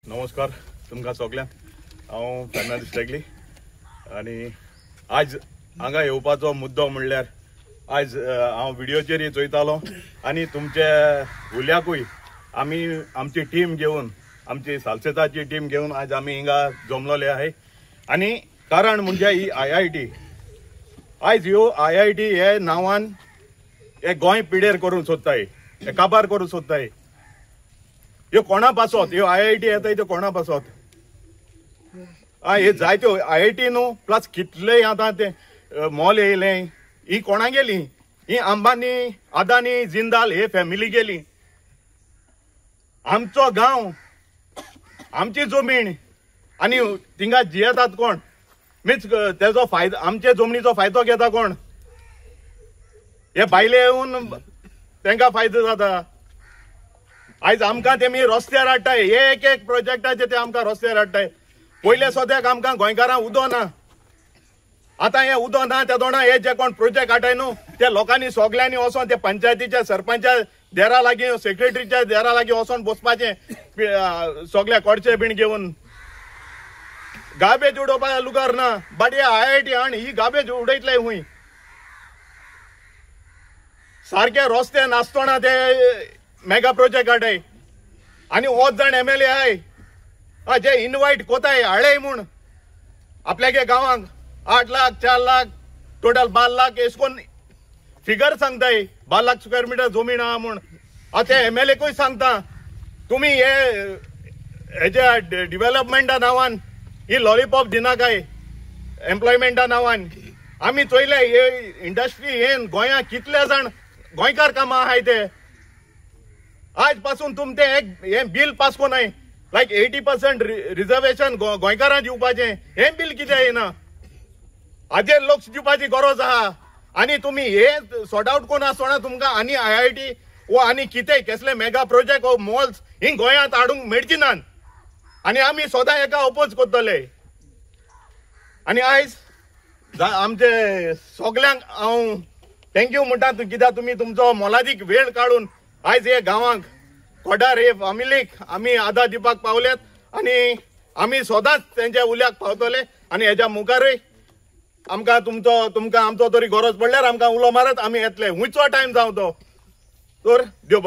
नमस्कार तुमकां सगळ्यांक। हांव फर्नांडीस रेगली आनी आज हांगा येवपाचो मुद्दो म्हणल्यार आज हांव व्हिडिओचेर चोयतालो आनी तुमच्या उल्याकूय आमी आमची टीम घेवन आमची सालसेताची टीम घेवन आज आमी हिंगा जमलोले आहे। आनी कारण म्हणजे ही IIT आज ह्यो IIT हे नांवान हे गोंय पिडेर करूंक सोदताय, हे काबार करूंक सोदताय। ह्यो कोणा पासत ह्यो IIT येताय त्यो कोणा पासत हे जायत्यो IIT न्हू प्लस कितलेय आतां ते मॉल येयले ही कोणा गेली, ही अंबानी अदानी जिंदाल हे फॅमिली गेली। आमचो गांव आमची जमीन आनी थिंगा जियेतात कोण, मीन्स तेजो फायदो आमचे जमनीचो फायदो घेता कोण? हे भायले येवन तांकां फायदो जाता। आज आमकां तेमी रस्त्यार हाडटाय, एक एक प्रोजेक्टाचे ते आमकां रस्त्यार हाडटाय। पयले सद्याक आमकां गोंयकारांक उदो ना, आतां हे उदो ना त्या तोंडा हे जे कोण प्रोजेक्ट हाडटाय न्हू ते लोकांनी सगळ्यांनी वचोन ते पंचायतीच्या सरपंचा देरा लागीं सेक्रेटरीच्या देरा लागीं वचोन बसपाचें सगळे कोडचे बीण घेवन। गार्बेज उडोवपाक लुगार ना, बट हे IIT हाड ही गार्बेज उडयतले खूंय? सारखे रस्ते नासतना ते मेगा प्रोजेक्ट हाडय आनी होच जाण MLA आहाय जे इनवायट कोताय हाडय म्हूण आपल्यागे गांवांक 8 लाख 4 लाख टोटल 12 लाख एसकोन फिगर सांगताय। 12 लाख स्क्वेअर मीटर जमीन आहा म्हूण ते MLAकूय सांगता तुम्ही हेजे डिव्हेलपमेंटा नांवान ही लॉलीपॉप दिना काय एम्प्लॉयमेंटा नांवान। आमी चोयले हे इंडस्ट्री येन गोंयां कितले जाण गोंयकार कामां आहाय ते आज पासून तुमचे हे बिल पास कोनाय लायक 80% रिजर्वेशन गोंयकारां दिवपाचें हें बिल कितें येना? हाजेर लक्ष दिवपाची गरज आहा। आनी तुमी हे सॉर्ट आउट कोन आसतना तुमकां आनी IIT वो आनी कितें कसले मेगा प्रोजेक्ट वो मॉल्स ही गोंयांत हाडूंक मेळची नात आनी आमी सदां हेका अपोज करतले। आनी आयज आमचे सगळ्यांक हांव थँक्यू म्हणटा कित्याक तुमी तुमचो मोलादीक वेळ काडून आयज हे गांवांक कोडार हे फॅमिलीक आमी आदार दिवपाक पावल्यात आनी आमी सदांच तेंच्या उल्याक पावतले आनी हेच्या मुखारय तुमकां आमचो तरी गरज पडल्यार आमकां उलो मारत आमी येतले। हुंयचो टायम जावं तो तर देव